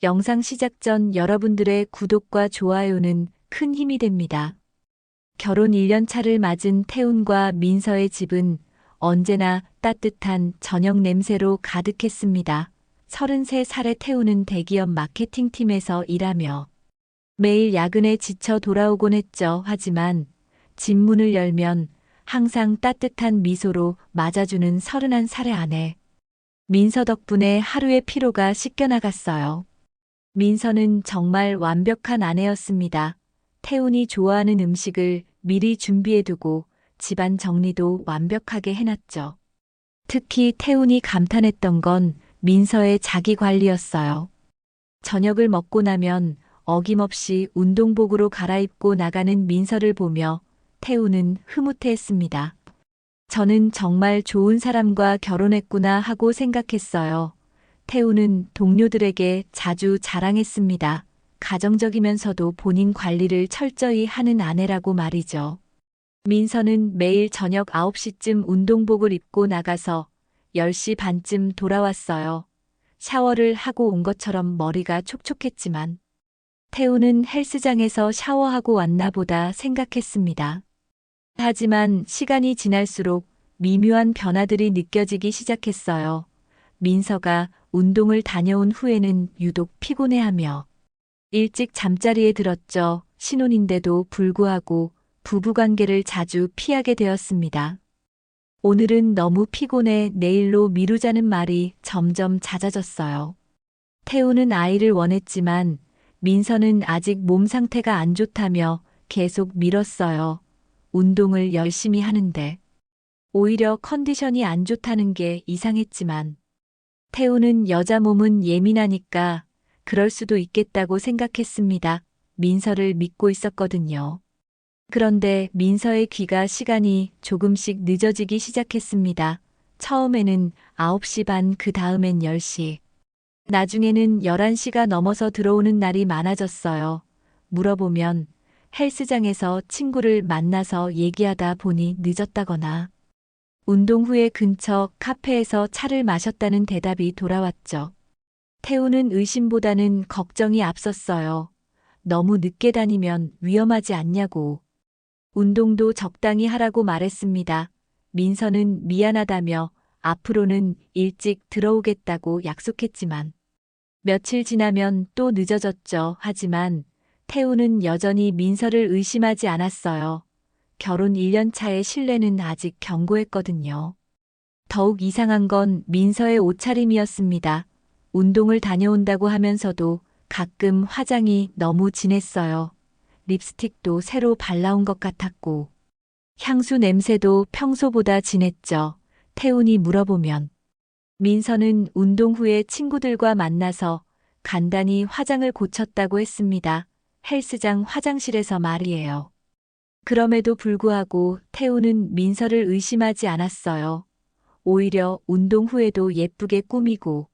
영상 시작 전 여러분들의 구독과 좋아요는 큰 힘이 됩니다. 결혼 1년 차를 맞은 태훈과 민서의 집은 언제나 따뜻한 저녁 냄새로 가득했습니다. 33살의 태훈은 대기업 마케팅팀에서 일하며 매일 야근에 지쳐 돌아오곤 했죠. 하지만 집 문을 열면 항상 따뜻한 미소로 맞아주는 31살의 아내. 민서 덕분에 하루의 피로가 씻겨나갔어요. 민서는 정말 완벽한 아내였습니다. 태훈이 좋아하는 음식을 미리 준비해두고 집안 정리도 완벽하게 해놨죠. 특히 태훈이 감탄했던 건 민서의 자기 관리였어요. 저녁을 먹고 나면 어김없이 운동복으로 갈아입고 나가는 민서를 보며 태훈은 흐뭇해했습니다. 저는 정말 좋은 사람과 결혼했구나 하고 생각했어요. 태훈은 동료들에게 자주 자랑했습니다. 가정적이면서도 본인 관리를 철저히 하는 아내라고 말이죠. 민서는 매일 저녁 9시쯤 운동복을 입고 나가서 10시 반쯤 돌아왔어요. 샤워를 하고 온 것처럼 머리가 촉촉했지만 태훈은 헬스장에서 샤워하고 왔나 보다 생각했습니다. 하지만 시간이 지날수록 미묘한 변화들이 느껴지기 시작했어요. 민서가 운동을 다녀온 후에는 유독 피곤해하며 일찍 잠자리에 들었죠. 신혼인데도 불구하고 부부관계를 자주 피하게 되었습니다. 오늘은 너무 피곤해 내일로 미루자는 말이 점점 잦아졌어요. 태훈은 아이를 원했지만 민서는 아직 몸 상태가 안 좋다며 계속 미뤘어요. 운동을 열심히 하는데 오히려 컨디션이 안 좋다는 게 이상했지만 태훈은 여자 몸은 예민하니까 그럴 수도 있겠다고 생각했습니다. 민서를 믿고 있었거든요. 그런데 민서의 귀가 시간이 조금씩 늦어지기 시작했습니다. 처음에는 9시 반, 그 다음엔 10시. 나중에는 11시가 넘어서 들어오는 날이 많아졌어요. 물어보면 헬스장에서 친구를 만나서 얘기하다 보니 늦었다거나 운동 후에 근처 카페에서 차를 마셨다는 대답이 돌아왔죠. 태훈은 의심보다는 걱정이 앞섰어요. 너무 늦게 다니면 위험하지 않냐고. 운동도 적당히 하라고 말했습니다. 민서는 미안하다며 앞으로는 일찍 들어오겠다고 약속했지만 며칠 지나면 또 늦어졌죠. 하지만 태훈은 여전히 민서를 의심하지 않았어요. 결혼 1년 차의 신뢰는 아직 견고했거든요. 더욱 이상한 건 민서의 옷차림이었습니다. 운동을 다녀온다고 하면서도 가끔 화장이 너무 진했어요. 립스틱도 새로 발라온 것 같았고 향수 냄새도 평소보다 진했죠. 태훈이 물어보면 민서는 운동 후에 친구들과 만나서 간단히 화장을 고쳤다고 했습니다. 헬스장 화장실에서 말이에요. 그럼에도 불구하고 태훈은 민서를 의심하지 않았어요. 오히려 운동 후에도 예쁘게 꾸미고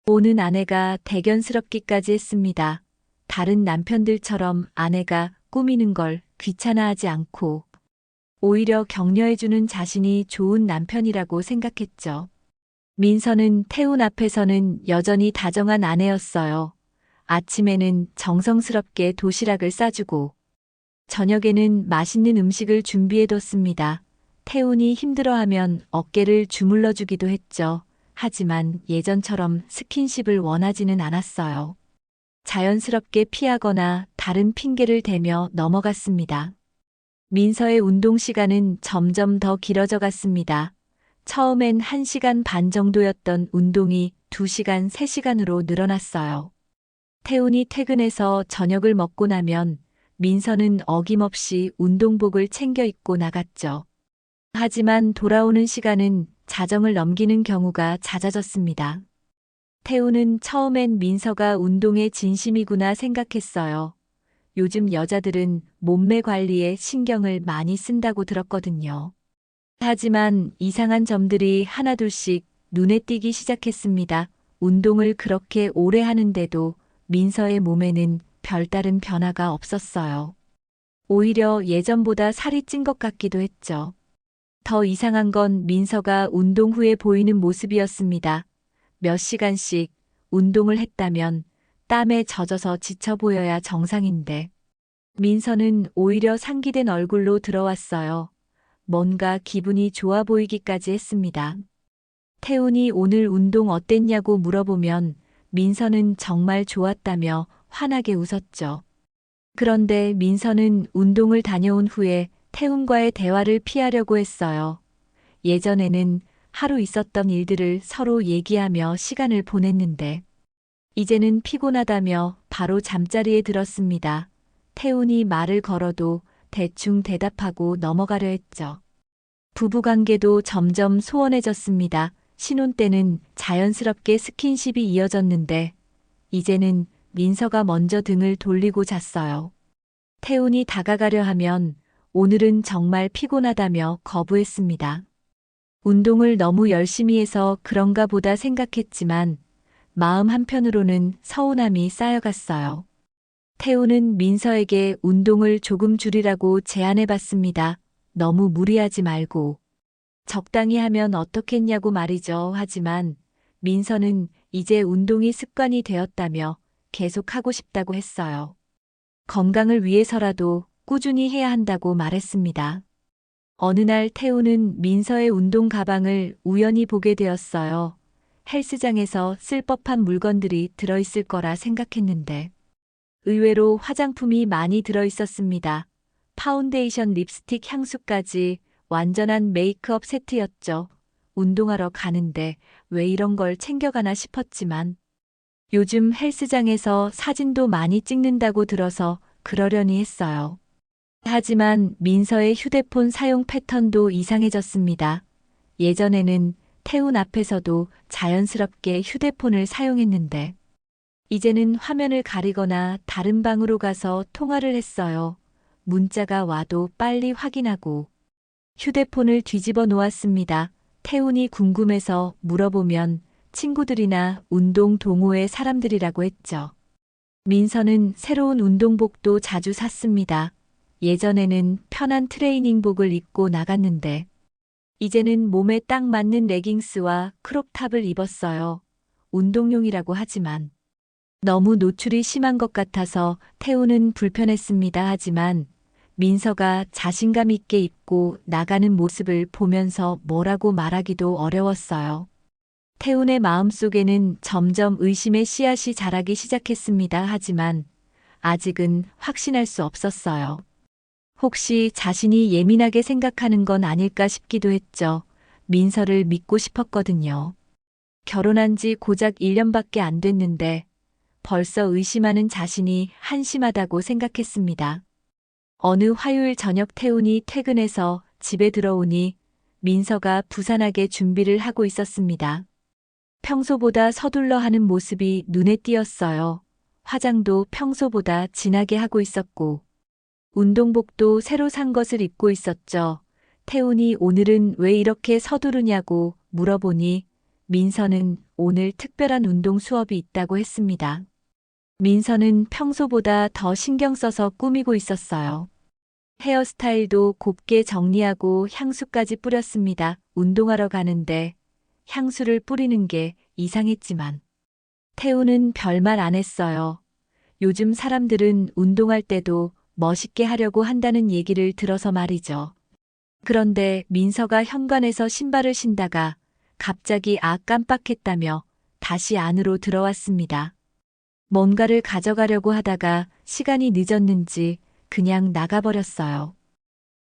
오는 아내가 대견스럽기까지 했습니다. 다른 남편들처럼 아내가 꾸미는 걸 귀찮아하지 않고 오히려 격려해주는 자신이 좋은 남편이라고 생각했죠. 민서는 태훈 앞에서는 여전히 다정한 아내였어요. 아침에는 정성스럽게 도시락을 싸주고 저녁에는 맛있는 음식을 준비해뒀습니다. 태훈이 힘들어하면 어깨를 주물러주기도 했죠. 하지만 예전처럼 스킨십을 원하지는 않았어요. 자연스럽게 피하거나 다른 핑계를 대며 넘어갔습니다. 민서의 운동 시간은 점점 더 길어져 갔습니다. 처음엔 1시간 반 정도였던 운동이 2시간, 3시간으로 늘어났어요. 태훈이 퇴근해서 저녁을 먹고 나면 민서는 어김없이 운동복을 챙겨 입고 나갔죠. 하지만 돌아오는 시간은 자정을 넘기는 경우가 잦아졌습니다. 태훈은 처음엔 민서가 운동에 진심이구나 생각했어요. 요즘 여자들은 몸매 관리에 신경을 많이 쓴다고 들었거든요. 하지만 이상한 점들이 하나둘씩 눈에 띄기 시작했습니다. 운동을 그렇게 오래 하는데도 민서의 몸에는 별다른 변화가 없었어요. 오히려 예전보다 살이 찐 것 같기도 했죠. 더 이상한 건 민서가 운동 후에 보이는 모습이었습니다. 몇 시간씩 운동을 했다면 땀에 젖어서 지쳐 보여야 정상인데. 민서는 오히려 상기된 얼굴로 들어왔어요. 뭔가 기분이 좋아 보이기까지 했습니다. 태훈이 오늘 운동 어땠냐고 물어보면 민서는 정말 좋았다며 환하게 웃었죠. 그런데 민서는 운동을 다녀온 후에 태훈과의 대화를 피하려고 했어요. 예전에는 하루 있었던 일들을 서로 얘기하며 시간을 보냈는데 이제는 피곤하다며 바로 잠자리에 들었습니다. 태훈이 말을 걸어도 대충 대답하고 넘어가려 했죠. 부부관계도 점점 소원해졌습니다. 신혼 때는 자연스럽게 스킨십이 이어졌는데 이제는 민서가 먼저 등을 돌리고 잤어요. 태훈이 다가가려 하면 오늘은 정말 피곤하다며 거부했습니다. 운동을 너무 열심히 해서 그런가 보다 생각했지만 마음 한편으로는 서운함이 쌓여갔어요. 태훈은 민서에게 운동을 조금 줄이라고 제안해봤습니다. 너무 무리하지 말고 적당히 하면 어떻겠냐고 말이죠. 하지만 민서는 이제 운동이 습관이 되었다며 계속 하고 싶다고 했어요. 건강을 위해서라도 꾸준히 해야 한다고 말했습니다. 어느 날 태우는 민서의 운동 가방을 우연히 보게 되었어요. 헬스장에서 쓸 법한 물건들이 들어있을 거라 생각했는데 의외로 화장품이 많이 들어있었습니다. 파운데이션, 립스틱, 향수까지 완전한 메이크업 세트였죠. 운동하러 가는데 왜 이런 걸 챙겨가나 싶었지만 요즘 헬스장에서 사진도 많이 찍는다고 들어서 그러려니 했어요. 하지만 민서의 휴대폰 사용 패턴도 이상해졌습니다. 예전에는 태훈 앞에서도 자연스럽게 휴대폰을 사용했는데 이제는 화면을 가리거나 다른 방으로 가서 통화를 했어요. 문자가 와도 빨리 확인하고 휴대폰을 뒤집어 놓았습니다. 태훈이 궁금해서 물어보면 친구들이나 운동 동호회 사람들이라고 했죠. 민서는 새로운 운동복도 자주 샀습니다. 예전에는 편한 트레이닝복을 입고 나갔는데 이제는 몸에 딱 맞는 레깅스와 크롭탑을 입었어요. 운동용이라고 하지만 너무 노출이 심한 것 같아서 태우는 불편했습니다. 하지만 민서가 자신감 있게 입고 나가는 모습을 보면서 뭐라고 말하기도 어려웠어요. 태훈의 마음속에는 점점 의심의 씨앗이 자라기 시작했습니다. 하지만 아직은 확신할 수 없었어요. 혹시 자신이 예민하게 생각하는 건 아닐까 싶기도 했죠. 민서를 믿고 싶었거든요. 결혼한 지 고작 1년밖에 안 됐는데 벌써 의심하는 자신이 한심하다고 생각했습니다. 어느 화요일 저녁 태훈이 퇴근해서 집에 들어오니 민서가 부산하게 준비를 하고 있었습니다. 평소보다 서둘러 하는 모습이 눈에 띄었어요. 화장도 평소보다 진하게 하고 있었고 운동복도 새로 산 것을 입고 있었죠. 태훈이 오늘은 왜 이렇게 서두르냐고 물어보니 민서는 오늘 특별한 운동 수업이 있다고 했습니다. 민서는 평소보다 더 신경 써서 꾸미고 있었어요. 헤어스타일도 곱게 정리하고 향수까지 뿌렸습니다. 운동하러 가는데 향수를 뿌리는 게 이상했지만 태우는 별말 안 했어요. 요즘 사람들은 운동할 때도 멋있게 하려고 한다는 얘기를 들어서 말이죠. 그런데 민서가 현관에서 신발을 신다가 갑자기 깜빡했다며 다시 안으로 들어왔습니다. 뭔가를 가져가려고 하다가 시간이 늦었는지 그냥 나가버렸어요.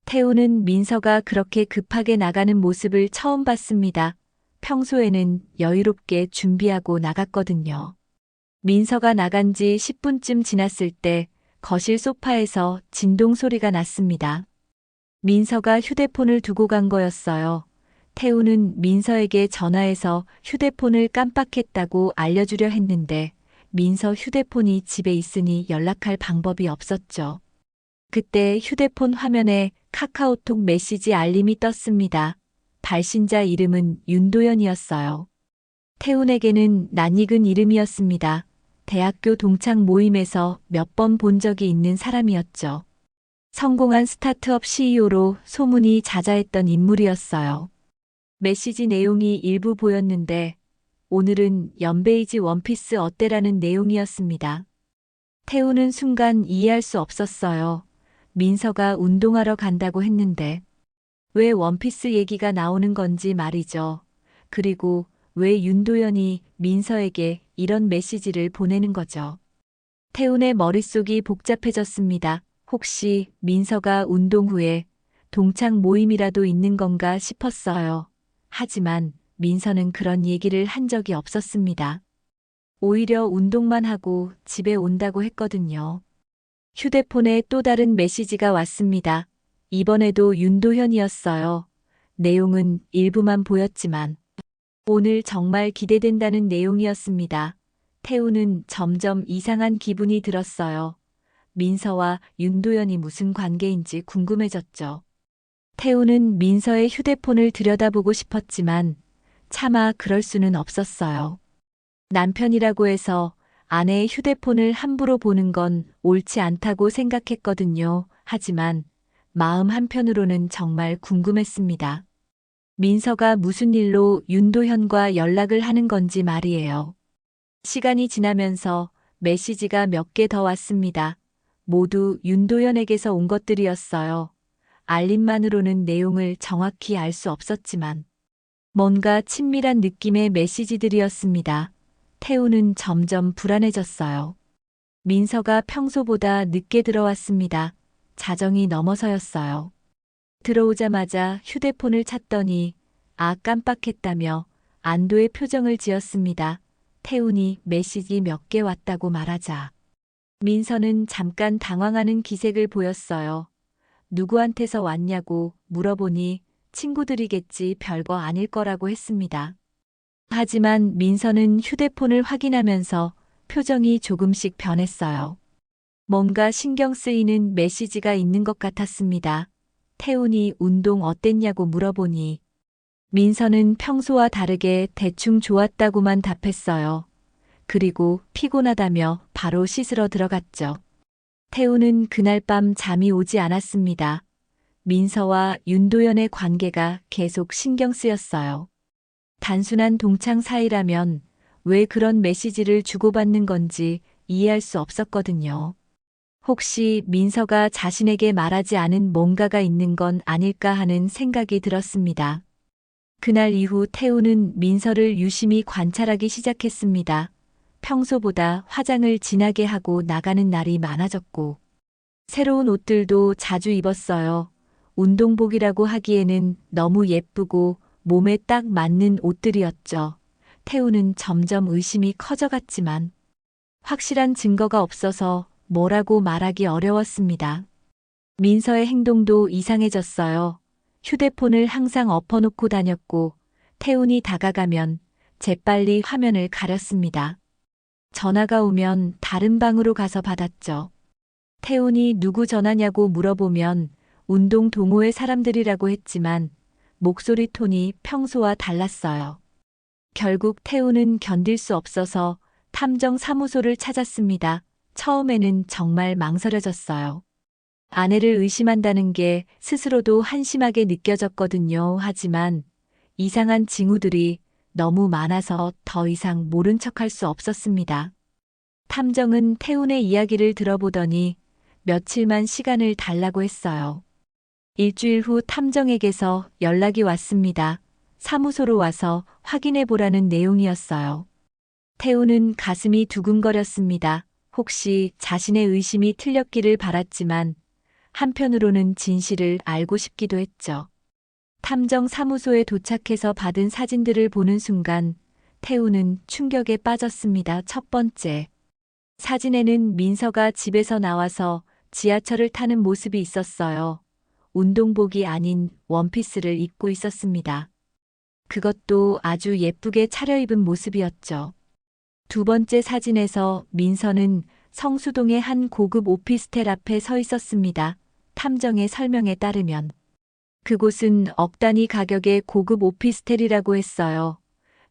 태우는 민서가 그렇게 급하게 나가는 모습을 처음 봤습니다. 평소에는 여유롭게 준비하고 나갔거든요. 민서가 나간 지 10분쯤 지났을 때 거실 소파에서 진동 소리가 났습니다. 민서가 휴대폰을 두고 간 거였어요. 태우는 민서에게 전화해서 휴대폰을 깜빡했다고 알려주려 했는데 민서 휴대폰이 집에 있으니 연락할 방법이 없었죠. 그때 휴대폰 화면에 카카오톡 메시지 알림이 떴습니다. 발신자 이름은 윤도현이었어요. 태훈에게는 낯익은 이름이었습니다. 대학교 동창 모임에서 몇 번 본 적이 있는 사람이었죠. 성공한 스타트업 CEO로 소문이 자자했던 인물이었어요. 메시지 내용이 일부 보였는데 오늘은 연베이지 원피스 어때라는 내용이었습니다. 태우는 순간 이해할 수 없었어요. 민서가 운동하러 간다고 했는데 왜 원피스 얘기가 나오는 건지 말이죠. 그리고 왜 윤도현이 민서에게 이런 메시지를 보내는 거죠. 태훈의 머릿속이 복잡해졌습니다. 혹시 민서가 운동 후에 동창 모임이라도 있는 건가 싶었어요. 하지만 민서는 그런 얘기를 한 적이 없었습니다. 오히려 운동만 하고 집에 온다고 했거든요. 휴대폰에 또 다른 메시지가 왔습니다. 이번에도 윤도현이었어요. 내용은 일부만 보였지만 오늘 정말 기대된다는 내용이었습니다. 태우는 점점 이상한 기분이 들었어요. 민서와 윤도현이 무슨 관계인지 궁금해졌죠. 태우는 민서의 휴대폰을 들여다보고 싶었지만 차마 그럴 수는 없었어요. 남편이라고 해서 아내의 휴대폰을 함부로 보는 건 옳지 않다고 생각했거든요. 하지만 마음 한편으로는 정말 궁금했습니다. 민서가 무슨 일로 윤도현과 연락을 하는 건지 말이에요. 시간이 지나면서 메시지가 몇 개 더 왔습니다. 모두 윤도현에게서 온 것들이었어요. 알림만으로는 내용을 정확히 알 수 없었지만 뭔가 친밀한 느낌의 메시지들이었습니다. 태우는 점점 불안해졌어요. 민서가 평소보다 늦게 들어왔습니다. 자정이 넘어서였어요. 들어오자마자 휴대폰을 찾더니 깜빡했다며 안도의 표정을 지었습니다. 태훈이 메시지 몇 개 왔다고 말하자 민서는 잠깐 당황하는 기색을 보였어요. 누구한테서 왔냐고 물어보니 친구들이겠지 별거 아닐 거라고 했습니다. 하지만 민서는 휴대폰을 확인하면서 표정이 조금씩 변했어요. 뭔가 신경 쓰이는 메시지가 있는 것 같았습니다. 태훈이 운동 어땠냐고 물어보니 민서는 평소와 다르게 대충 좋았다고만 답했어요. 그리고 피곤하다며 바로 씻으러 들어갔죠. 태훈은 그날 밤 잠이 오지 않았습니다. 민서와 윤도현의 관계가 계속 신경 쓰였어요. 단순한 동창 사이라면 왜 그런 메시지를 주고받는 건지 이해할 수 없었거든요. 혹시 민서가 자신에게 말하지 않은 뭔가가 있는 건 아닐까 하는 생각이 들었습니다. 그날 이후 태우는 민서를 유심히 관찰하기 시작했습니다. 평소보다 화장을 진하게 하고 나가는 날이 많아졌고 새로운 옷들도 자주 입었어요. 운동복이라고 하기에는 너무 예쁘고 몸에 딱 맞는 옷들이었죠. 태우는 점점 의심이 커져갔지만 확실한 증거가 없어서 뭐라고 말하기 어려웠습니다. 민서의 행동도 이상해졌어요. 휴대폰을 항상 엎어놓고 다녔고 태훈이 다가가면 재빨리 화면을 가렸습니다. 전화가 오면 다른 방으로 가서 받았죠. 태훈이 누구 전화냐고 물어보면 운동 동호회 사람들이라고 했지만 목소리 톤이 평소와 달랐어요. 결국 태훈은 견딜 수 없어서 탐정 사무소를 찾았습니다. 처음에는 정말 망설여졌어요. 아내를 의심한다는 게 스스로도 한심하게 느껴졌거든요. 하지만 이상한 징후들이 너무 많아서 더 이상 모른 척할 수 없었습니다. 탐정은 태훈의 이야기를 들어보더니 며칠만 시간을 달라고 했어요. 일주일 후 탐정에게서 연락이 왔습니다. 사무소로 와서 확인해 보라는 내용이었어요. 태훈은 가슴이 두근거렸습니다. 혹시 자신의 의심이 틀렸기를 바랐지만 한편으로는 진실을 알고 싶기도 했죠. 탐정 사무소에 도착해서 받은 사진들을 보는 순간 태훈은 충격에 빠졌습니다. 첫 번째. 사진에는 민서가 집에서 나와서 지하철을 타는 모습이 있었어요. 운동복이 아닌 원피스를 입고 있었습니다. 그것도 아주 예쁘게 차려입은 모습이었죠. 두 번째 사진에서 민서는 성수동의 한 고급 오피스텔 앞에 서 있었습니다. 탐정의 설명에 따르면 그곳은 억 단위 가격의 고급 오피스텔이라고 했어요.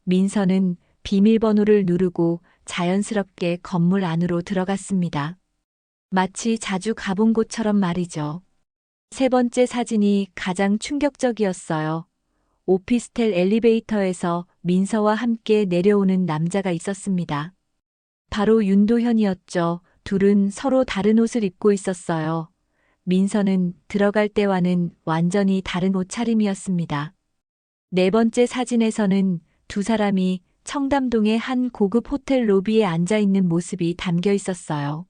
민서는 비밀번호를 누르고 자연스럽게 건물 안으로 들어갔습니다. 마치 자주 가본 곳처럼 말이죠. 세 번째 사진이 가장 충격적이었어요. 오피스텔 엘리베이터에서 민서와 함께 내려오는 남자가 있었습니다. 바로 윤도현이었죠. 둘은 서로 다른 옷을 입고 있었어요. 민서는 들어갈 때와는 완전히 다른 옷차림이었습니다. 네 번째 사진에서는 두 사람이 청담동의 한 고급 호텔 로비에 앉아 있는 모습이 담겨 있었어요.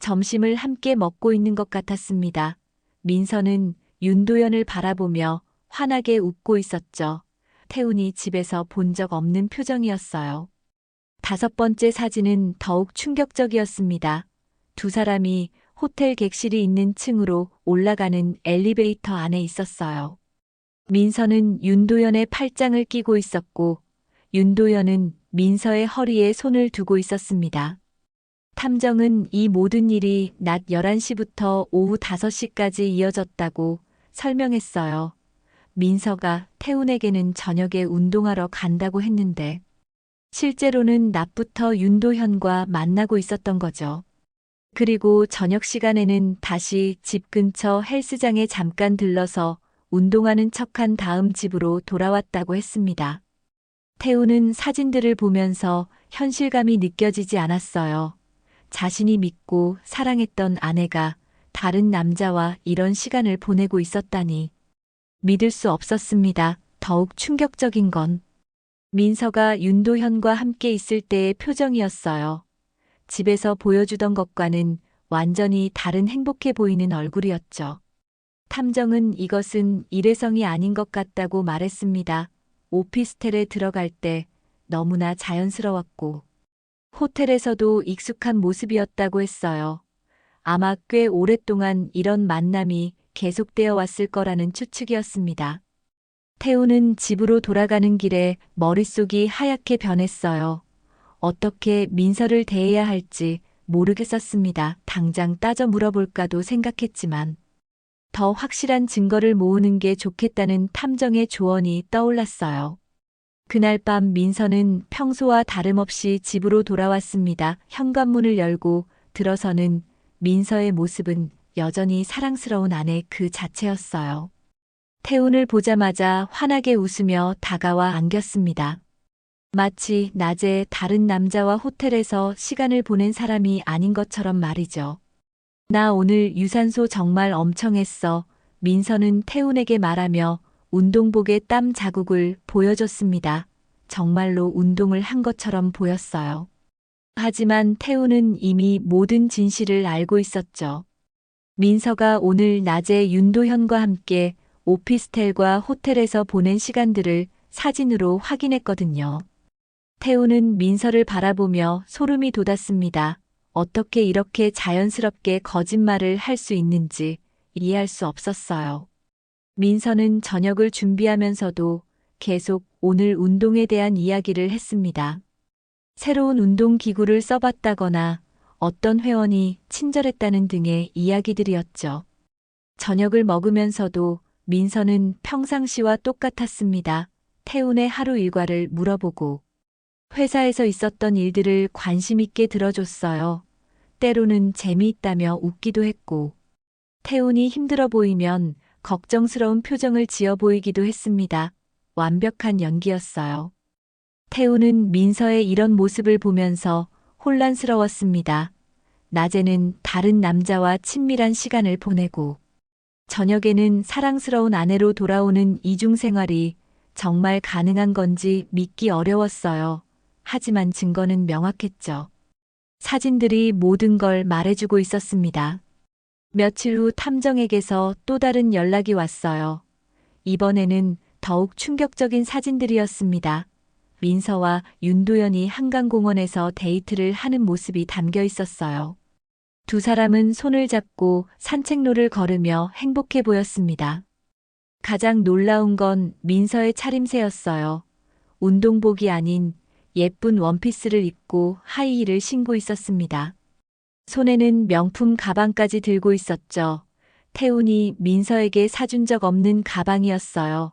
점심을 함께 먹고 있는 것 같았습니다. 민서는 윤도현을 바라보며 환하게 웃고 있었죠. 태훈이 집에서 본 적 없는 표정이었어요. 다섯 번째 사진은 더욱 충격적이었습니다. 두 사람이 호텔 객실이 있는 층으로 올라가는 엘리베이터 안에 있었어요. 민서는 윤도현의 팔짱을 끼고 있었고, 윤도현은 민서의 허리에 손을 두고 있었습니다. 탐정은 이 모든 일이 낮 11시부터 오후 5시까지 이어졌다고 설명했어요. 민서가 태훈에게는 저녁에 운동하러 간다고 했는데, 실제로는 낮부터 윤도현과 만나고 있었던 거죠. 그리고 저녁 시간에는 다시 집 근처 헬스장에 잠깐 들러서 운동하는 척한 다음 집으로 돌아왔다고 했습니다. 태우는 사진들을 보면서 현실감이 느껴지지 않았어요. 자신이 믿고 사랑했던 아내가 다른 남자와 이런 시간을 보내고 있었다니. 믿을 수 없었습니다. 더욱 충격적인 건 민서가 윤도현과 함께 있을 때의 표정이었어요. 집에서 보여주던 것과는 완전히 다른 행복해 보이는 얼굴이었죠. 탐정은 이것은 일회성이 아닌 것 같다고 말했습니다. 오피스텔에 들어갈 때 너무나 자연스러웠고 호텔에서도 익숙한 모습이었다고 했어요. 아마 꽤 오랫동안 이런 만남이 계속되어 왔을 거라는 추측이었습니다. 태우는 집으로 돌아가는 길에 머릿속이 하얗게 변했어요. 어떻게 민서를 대해야 할지 모르겠었습니다. 당장 따져 물어볼까도 생각했지만 더 확실한 증거를 모으는 게 좋겠다는 탐정의 조언이 떠올랐어요. 그날 밤 민서는 평소와 다름없이 집으로 돌아왔습니다. 현관문을 열고 들어서는 민서의 모습은 여전히 사랑스러운 아내 그 자체였어요. 태훈을 보자마자 환하게 웃으며 다가와 안겼습니다. 마치 낮에 다른 남자와 호텔에서 시간을 보낸 사람이 아닌 것처럼 말이죠. 나 오늘 유산소 정말 엄청 했어. 민서는 태훈에게 말하며 운동복의 땀 자국을 보여줬습니다. 정말로 운동을 한 것처럼 보였어요. 하지만 태훈은 이미 모든 진실을 알고 있었죠. 민서가 오늘 낮에 윤도현과 함께 오피스텔과 호텔에서 보낸 시간들을 사진으로 확인했거든요. 태훈은 민서를 바라보며 소름이 돋았습니다. 어떻게 이렇게 자연스럽게 거짓말을 할 수 있는지 이해할 수 없었어요. 민서는 저녁을 준비하면서도 계속 오늘 운동에 대한 이야기를 했습니다. 새로운 운동 기구를 써봤다거나 어떤 회원이 친절했다는 등의 이야기들이었죠. 저녁을 먹으면서도 민서는 평상시와 똑같았습니다. 태훈의 하루 일과를 물어보고 회사에서 있었던 일들을 관심 있게 들어줬어요. 때로는 재미있다며 웃기도 했고 태훈이 힘들어 보이면 걱정스러운 표정을 지어 보이기도 했습니다. 완벽한 연기였어요. 태훈은 민서의 이런 모습을 보면서 혼란스러웠습니다. 낮에는 다른 남자와 친밀한 시간을 보내고 저녁에는 사랑스러운 아내로 돌아오는 이중 생활이 정말 가능한 건지 믿기 어려웠어요. 하지만 증거는 명확했죠. 사진들이 모든 걸 말해주고 있었습니다. 며칠 후 탐정에게서 또 다른 연락이 왔어요. 이번에는 더욱 충격적인 사진들이었습니다. 민서와 윤도현이 한강공원에서 데이트를 하는 모습이 담겨 있었어요. 두 사람은 손을 잡고 산책로를 걸으며 행복해 보였습니다. 가장 놀라운 건 민서의 차림새였어요. 운동복이 아닌 예쁜 원피스를 입고 하이힐을 신고 있었습니다. 손에는 명품 가방까지 들고 있었죠. 태훈이 민서에게 사준 적 없는 가방이었어요.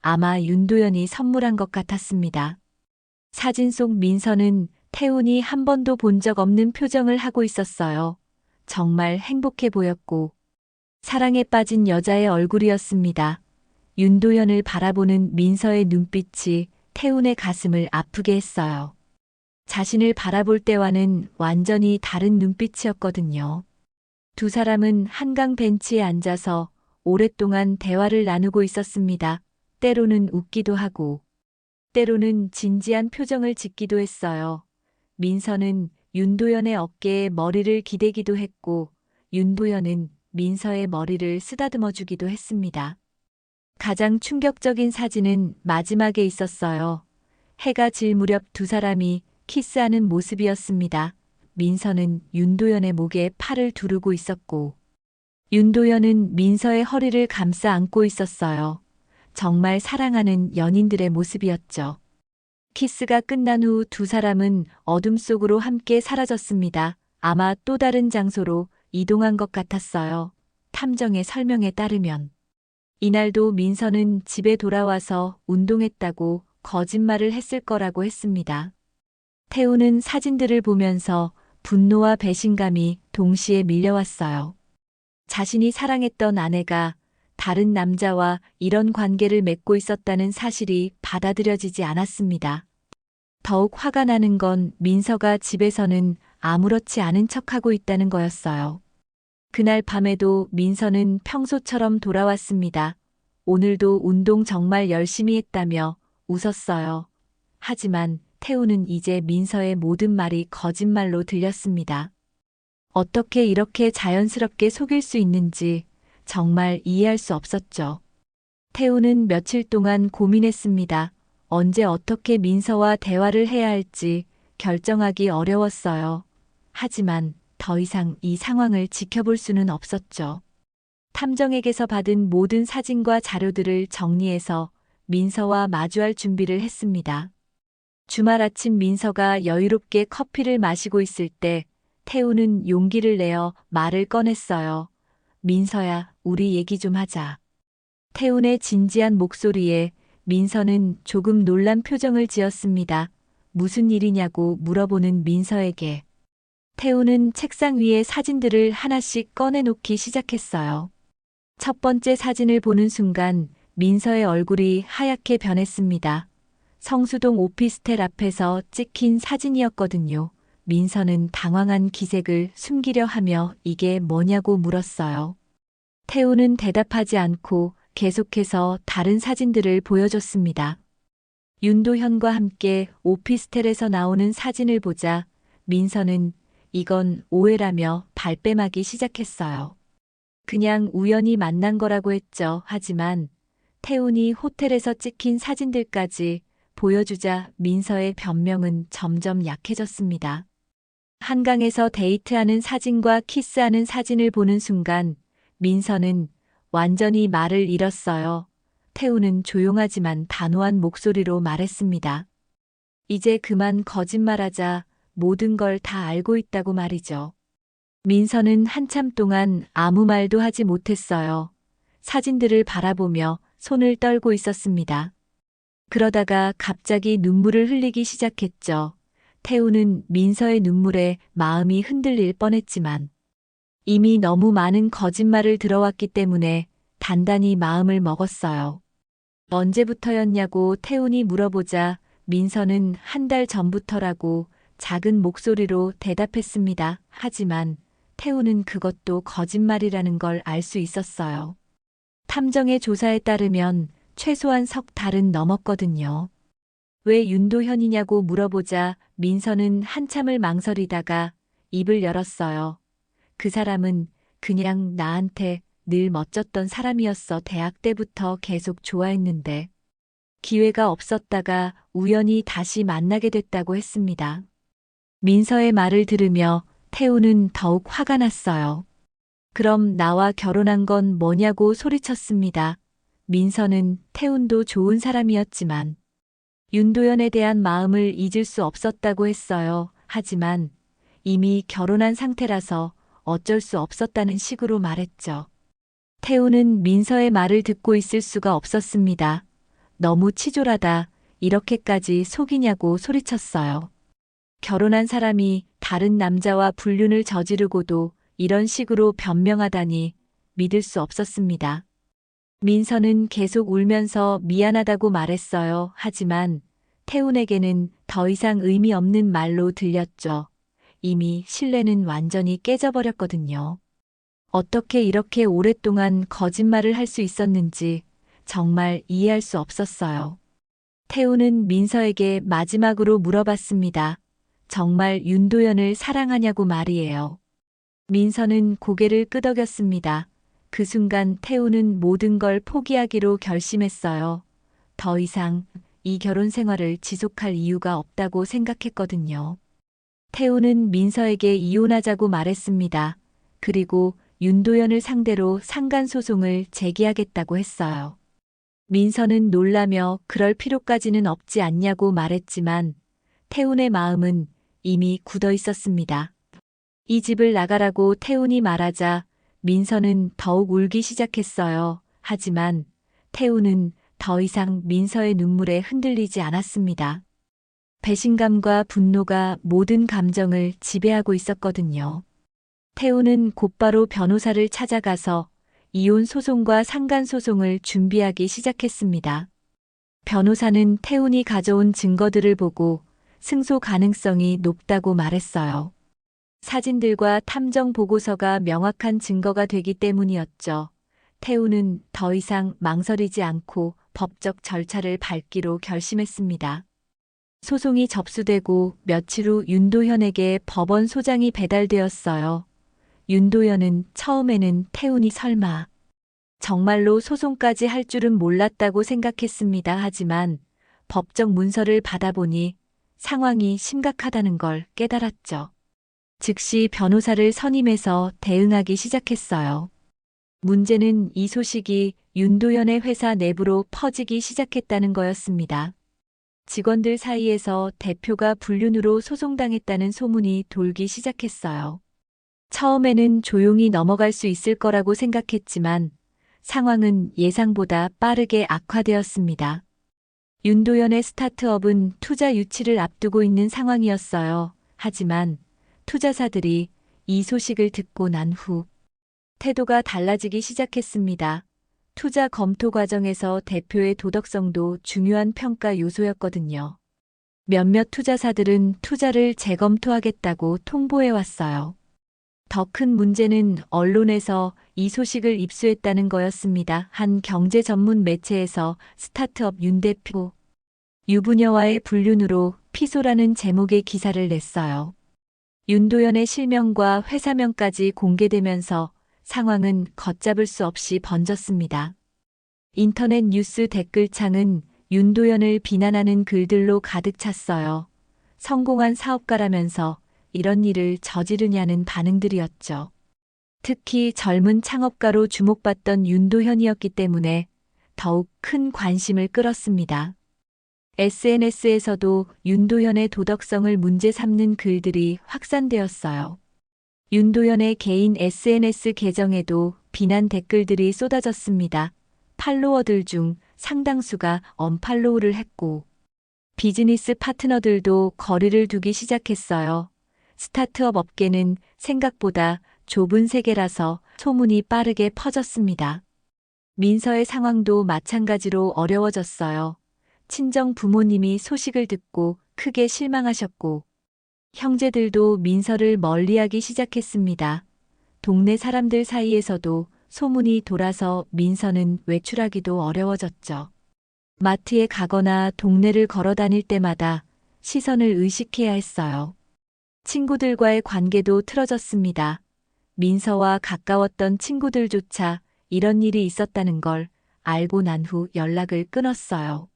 아마 윤도현이 선물한 것 같았습니다. 사진 속 민서는 태훈이 한 번도 본 적 없는 표정을 하고 있었어요. 정말 행복해 보였고 사랑에 빠진 여자의 얼굴이었습니다. 윤도현을 바라보는 민서의 눈빛이 태훈의 가슴을 아프게 했어요. 자신을 바라볼 때와는 완전히 다른 눈빛이었거든요. 두 사람은 한강 벤치에 앉아서 오랫동안 대화를 나누고 있었습니다. 때로는 웃기도 하고, 때로는 진지한 표정을 짓기도 했어요. 민서는 윤도현의 어깨에 머리를 기대기도 했고, 윤도현은 민서의 머리를 쓰다듬어 주기도 했습니다. 가장 충격적인 사진은 마지막에 있었어요. 해가 질 무렵 두 사람이 키스하는 모습이었습니다. 민서는 윤도현의 목에 팔을 두르고 있었고, 윤도현은 민서의 허리를 감싸 안고 있었어요. 정말 사랑하는 연인들의 모습이었죠. 키스가 끝난 후 두 사람은 어둠 속으로 함께 사라졌습니다. 아마 또 다른 장소로 이동한 것 같았어요. 탐정의 설명에 따르면 이날도 민서는 집에 돌아와서 운동했다고 거짓말을 했을 거라고 했습니다. 태우는 사진들을 보면서 분노와 배신감이 동시에 밀려왔어요. 자신이 사랑했던 아내가 다른 남자와 이런 관계를 맺고 있었다는 사실이 받아들여지지 않았습니다. 더욱 화가 나는 건 민서가 집에서는 아무렇지 않은 척하고 있다는 거였어요. 그날 밤에도 민서는 평소처럼 돌아왔습니다. 오늘도 운동 정말 열심히 했다며 웃었어요. 하지만 태우는 이제 민서의 모든 말이 거짓말로 들렸습니다. 어떻게 이렇게 자연스럽게 속일 수 있는지 정말 이해할 수 없었죠. 태우는 며칠 동안 고민했습니다. 언제 어떻게 민서와 대화를 해야 할지 결정하기 어려웠어요. 하지만 더 이상 이 상황을 지켜볼 수는 없었죠. 탐정에게서 받은 모든 사진과 자료들을 정리해서 민서와 마주할 준비를 했습니다. 주말 아침 민서가 여유롭게 커피를 마시고 있을 때 태우는 용기를 내어 말을 꺼냈어요. 민서야, 우리 얘기 좀 하자. 태훈의 진지한 목소리에 민서는 조금 놀란 표정을 지었습니다. 무슨 일이냐고 물어보는 민서에게 태훈은 책상 위에 사진들을 하나씩 꺼내놓기 시작했어요. 첫 번째 사진을 보는 순간 민서의 얼굴이 하얗게 변했습니다. 성수동 오피스텔 앞에서 찍힌 사진이었거든요. 민서는 당황한 기색을 숨기려 하며 이게 뭐냐고 물었어요. 태우는 대답하지 않고 계속해서 다른 사진들을 보여줬습니다. 윤도현과 함께 오피스텔에서 나오는 사진을 보자 민서는 이건 오해라며 발뺌하기 시작했어요. 그냥 우연히 만난 거라고 했죠. 하지만 태훈이 호텔에서 찍힌 사진들까지 보여주자 민서의 변명은 점점 약해졌습니다. 한강에서 데이트하는 사진과 키스하는 사진을 보는 순간 민서는 완전히 말을 잃었어요. 태우는 조용하지만 단호한 목소리로 말했습니다. 이제 그만 거짓말하자. 모든 걸 다 알고 있다고 말이죠. 민서는 한참 동안 아무 말도 하지 못했어요. 사진들을 바라보며 손을 떨고 있었습니다. 그러다가 갑자기 눈물을 흘리기 시작했죠. 태우는 민서의 눈물에 마음이 흔들릴 뻔했지만 이미 너무 많은 거짓말을 들어왔기 때문에 단단히 마음을 먹었어요. 언제부터였냐고 태훈이 물어보자 민서는 한 달 전부터라고 작은 목소리로 대답했습니다. 하지만 태훈은 그것도 거짓말이라는 걸 알 수 있었어요. 탐정의 조사에 따르면 최소한 석 달은 넘었거든요. 왜 윤도현이냐고 물어보자 민서는 한참을 망설이다가 입을 열었어요. 그 사람은 그냥 나한테 늘 멋졌던 사람이었어. 대학 때부터 계속 좋아했는데 기회가 없었다가 우연히 다시 만나게 됐다고 했습니다. 민서의 말을 들으며 태우는 더욱 화가 났어요. 그럼 나와 결혼한 건 뭐냐고 소리쳤습니다. 민서는 태훈도 좋은 사람이었지만 윤도현에 대한 마음을 잊을 수 없었다고 했어요. 하지만 이미 결혼한 상태라서 어쩔 수 없었다는 식으로 말했죠. 태우는 민서의 말을 듣고 있을 수가 없었습니다. 너무 치졸하다. 이렇게까지 속이냐고 소리쳤어요. 결혼한 사람이 다른 남자와 불륜을 저지르고도 이런 식으로 변명하다니 믿을 수 없었습니다. 민서는 계속 울면서 미안하다고 말했어요. 하지만 태훈에게는 더 이상 의미 없는 말로 들렸죠. 이미 신뢰는 완전히 깨져버렸거든요. 어떻게 이렇게 오랫동안 거짓말을 할 수 있었는지 정말 이해할 수 없었어요. 태훈은 민서에게 마지막으로 물어봤습니다. 정말 윤도현을 사랑하냐고 말이에요. 민서는 고개를 끄덕였습니다. 그 순간 태훈은 모든 걸 포기하기로 결심했어요. 더 이상 이 결혼 생활을 지속할 이유가 없다고 생각했거든요. 태훈은 민서에게 이혼하자고 말했습니다. 그리고 윤도현을 상대로 상간소송을 제기하겠다고 했어요. 민서는 놀라며 그럴 필요까지는 없지 않냐고 말했지만 태훈의 마음은 이미 굳어 있었습니다. 이 집을 나가라고 태훈이 말하자 민서는 더욱 울기 시작했어요. 하지만 태훈은 더 이상 민서의 눈물에 흔들리지 않았습니다. 배신감과 분노가 모든 감정을 지배하고 있었거든요. 태훈은 곧바로 변호사를 찾아가서 이혼 소송과 상간 소송을 준비하기 시작했습니다. 변호사는 태훈이 가져온 증거들을 보고 승소 가능성이 높다고 말했어요. 사진들과 탐정 보고서가 명확한 증거가 되기 때문이었죠. 태훈은 더 이상 망설이지 않고 법적 절차를 밟기로 결심했습니다. 소송이 접수되고 며칠 후 윤도현에게 법원 소장이 배달되었어요. 윤도현은 처음에는 태훈이 설마 정말로 소송까지 할 줄은 몰랐다고 생각했습니다. 하지만 법적 문서를 받아보니 상황이 심각하다는 걸 깨달았죠. 즉시 변호사를 선임해서 대응하기 시작했어요. 문제는 이 소식이 윤도현의 회사 내부로 퍼지기 시작했다는 거였습니다. 직원들 사이에서 대표가 불륜으로 소송당했다는 소문이 돌기 시작했어요. 처음에는 조용히 넘어갈 수 있을 거라고 생각했지만 상황은 예상보다 빠르게 악화되었습니다. 윤도현의 스타트업은 투자 유치를 앞두고 있는 상황이었어요. 하지만 투자사들이 이 소식을 듣고 난 후 태도가 달라지기 시작했습니다. 투자 검토 과정에서 대표의 도덕성도 중요한 평가 요소였거든요. 몇몇 투자사들은 투자를 재검토하겠다고 통보해왔어요. 더 큰 문제는 언론에서 이 소식을 입수했다는 거였습니다. 한 경제 전문 매체에서 스타트업 윤 대표 유부녀와의 불륜으로 피소라는 제목의 기사를 냈어요. 윤도현의 실명과 회사명까지 공개되면서 상황은 걷잡을 수 없이 번졌습니다. 인터넷 뉴스 댓글창은 윤도현을 비난하는 글들로 가득 찼어요. 성공한 사업가라면서 이런 일을 저지르냐는 반응들이었죠. 특히 젊은 창업가로 주목받던 윤도현이었기 때문에 더욱 큰 관심을 끌었습니다. SNS에서도 윤도현의 도덕성을 문제 삼는 글들이 확산되었어요. 윤도현의 개인 SNS 계정에도 비난 댓글들이 쏟아졌습니다. 팔로워들 중 상당수가 언팔로우를 했고 비즈니스 파트너들도 거리를 두기 시작했어요. 스타트업 업계는 생각보다 좁은 세계라서 소문이 빠르게 퍼졌습니다. 민서의 상황도 마찬가지로 어려워졌어요. 친정 부모님이 소식을 듣고 크게 실망하셨고 형제들도 민서를 멀리하기 시작했습니다. 동네 사람들 사이에서도 소문이 돌아서 민서는 외출하기도 어려워졌죠. 마트에 가거나 동네를 걸어 다닐 때마다 시선을 의식해야 했어요. 친구들과의 관계도 틀어졌습니다. 민서와 가까웠던 친구들조차 이런 일이 있었다는 걸 알고 난 후 연락을 끊었어요.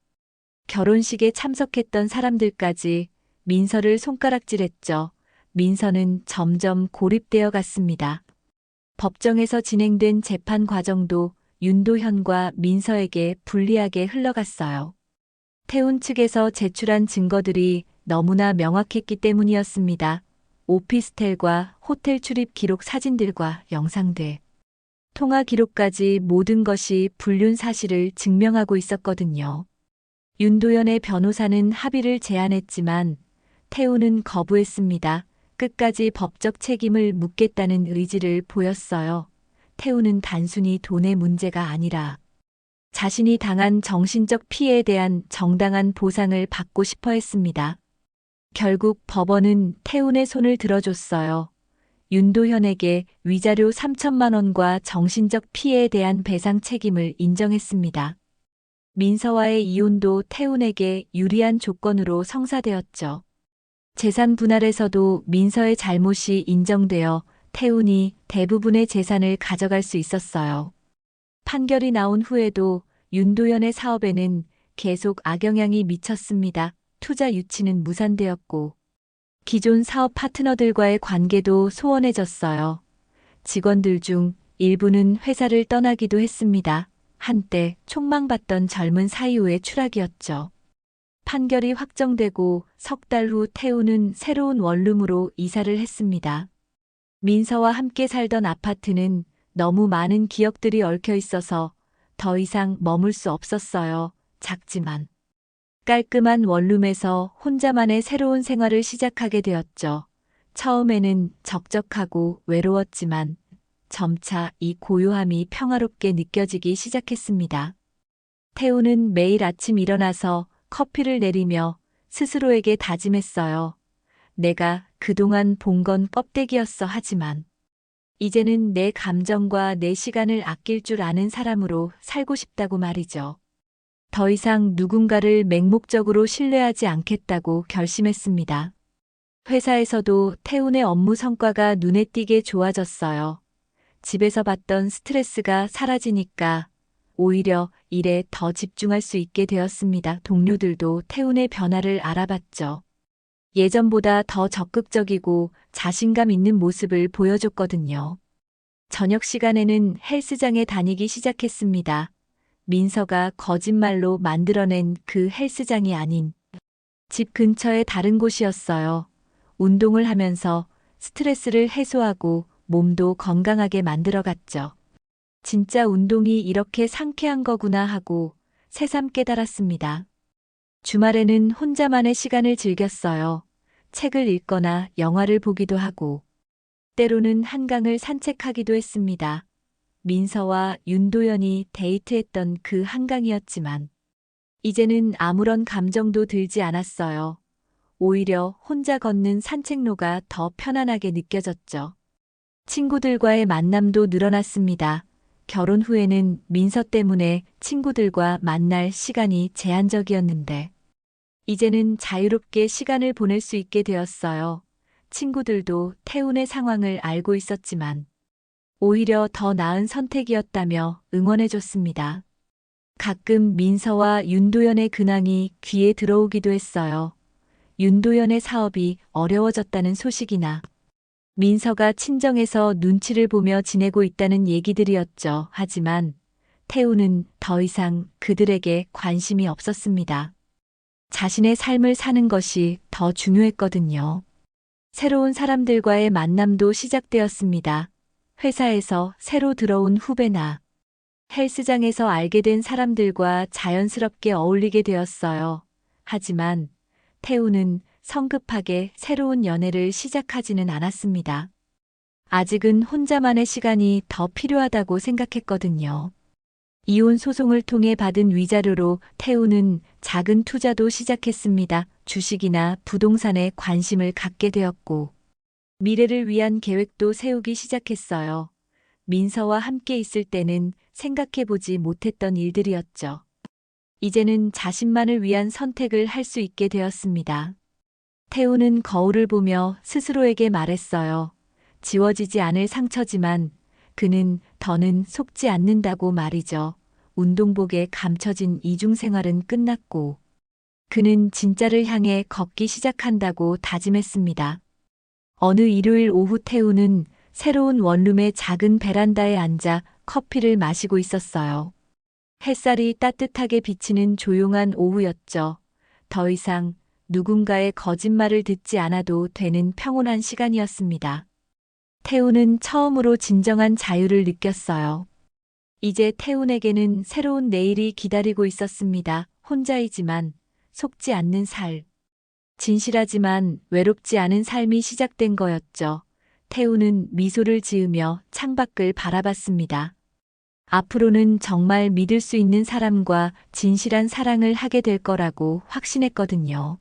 결혼식에 참석했던 사람들까지 민서를 손가락질했죠. 민서는 점점 고립되어 갔습니다. 법정에서 진행된 재판 과정도 윤도현과 민서에게 불리하게 흘러갔어요. 태훈 측에서 제출한 증거들이 너무나 명확했기 때문이었습니다. 오피스텔과 호텔 출입 기록 사진들과 영상들, 통화 기록까지 모든 것이 불륜 사실을 증명하고 있었거든요. 윤도현의 변호사는 합의를 제안했지만 태훈은 거부했습니다. 끝까지 법적 책임을 묻겠다는 의지를 보였어요. 태훈은 단순히 돈의 문제가 아니라 자신이 당한 정신적 피해에 대한 정당한 보상을 받고 싶어 했습니다. 결국 법원은 태훈의 손을 들어줬어요. 윤도현에게 위자료 3천만 원과 정신적 피해에 대한 배상 책임을 인정했습니다. 민서와의 이혼도 태훈에게 유리한 조건으로 성사되었죠. 재산 분할에서도 민서의 잘못이 인정되어 태훈이 대부분의 재산을 가져갈 수 있었어요. 판결이 나온 후에도 윤도현의 사업에는 계속 악영향이 미쳤습니다. 투자 유치는 무산되었고 기존 사업 파트너들과의 관계도 소원해졌어요. 직원들 중 일부는 회사를 떠나기도 했습니다. 한때 촉망받던 젊은 사이오의 추락이었죠. 판결이 확정되고 석 달 후 태훈은 새로운 원룸으로 이사를 했습니다. 민서와 함께 살던 아파트는 너무 많은 기억들이 얽혀 있어서 더 이상 머물 수 없었어요. 작지만 깔끔한 원룸에서 혼자만의 새로운 생활을 시작하게 되었죠. 처음에는 적적하고 외로웠지만 점차 이 고요함이 평화롭게 느껴지기 시작했습니다. 태우는 매일 아침 일어나서 커피를 내리며 스스로에게 다짐했어요. 내가 그동안 본 건 껍데기였어 하지만 이제는 내 감정과 내 시간을 아낄 줄 아는 사람으로 살고 싶다고 말이죠. 더 이상 누군가를 맹목적으로 신뢰하지 않겠다고 결심했습니다. 회사에서도 태훈의 업무 성과가 눈에 띄게 좋아졌어요. 집에서 받던 스트레스가 사라지니까 오히려 일에 더 집중할 수 있게 되었습니다. 동료들도 태훈의 변화를 알아봤죠. 예전보다 더 적극적이고 자신감 있는 모습을 보여줬거든요. 저녁 시간에는 헬스장에 다니기 시작했습니다. 민서가 거짓말로 만들어낸 그 헬스장이 아닌 집 근처의 다른 곳이었어요. 운동을 하면서 스트레스를 해소하고 몸도 건강하게 만들어갔죠. 진짜 운동이 이렇게 상쾌한 거구나 하고 새삼 깨달았습니다. 주말에는 혼자만의 시간을 즐겼어요. 책을 읽거나 영화를 보기도 하고 때로는 한강을 산책하기도 했습니다. 민서와 윤도현이 데이트했던 그 한강이었지만 이제는 아무런 감정도 들지 않았어요. 오히려 혼자 걷는 산책로가 더 편안하게 느껴졌죠. 친구들과의 만남도 늘어났습니다. 결혼 후에는 민서 때문에 친구들과 만날 시간이 제한적이었는데 이제는 자유롭게 시간을 보낼 수 있게 되었어요. 친구들도 태훈의 상황을 알고 있었지만 오히려 더 나은 선택이었다며 응원해줬습니다. 가끔 민서와 윤도현의 근황이 귀에 들어오기도 했어요. 윤도현의 사업이 어려워졌다는 소식이나 민서가 친정에서 눈치를 보며 지내고 있다는 얘기들이었죠. 하지만 태훈은 더 이상 그들에게 관심이 없었습니다. 자신의 삶을 사는 것이 더 중요했거든요. 새로운 사람들과의 만남도 시작되었습니다. 회사에서 새로 들어온 후배나 헬스장에서 알게 된 사람들과 자연스럽게 어울리게 되었어요. 하지만 태우는 성급하게 새로운 연애를 시작하지는 않았습니다. 아직은 혼자만의 시간이 더 필요하다고 생각했거든요. 이혼 소송을 통해 받은 위자료로 태우는 작은 투자도 시작했습니다. 주식이나 부동산에 관심을 갖게 되었고 미래를 위한 계획도 세우기 시작했어요. 민서와 함께 있을 때는 생각해보지 못했던 일들이었죠. 이제는 자신만을 위한 선택을 할 수 있게 되었습니다. 태우는 거울을 보며 스스로에게 말했어요. 지워지지 않을 상처지만 그는 더는 속지 않는다고 말이죠. 운동복에 감춰진 이중생활은 끝났고 그는 진짜를 향해 걷기 시작한다고 다짐했습니다. 어느 일요일 오후 태우는 새로운 원룸의 작은 베란다에 앉아 커피를 마시고 있었어요. 햇살이 따뜻하게 비치는 조용한 오후였죠. 더 이상 누군가의 거짓말을 듣지 않아도 되는 평온한 시간이었습니다. 태훈은 처음으로 진정한 자유를 느꼈어요. 이제 태훈에게는 새로운 내일이 기다리고 있었습니다. 혼자이지만 속지 않는 삶. 진실하지만 외롭지 않은 삶이 시작된 거였죠. 태훈은 미소를 지으며 창밖을 바라봤습니다. 앞으로는 정말 믿을 수 있는 사람과 진실한 사랑을 하게 될 거라고 확신했거든요.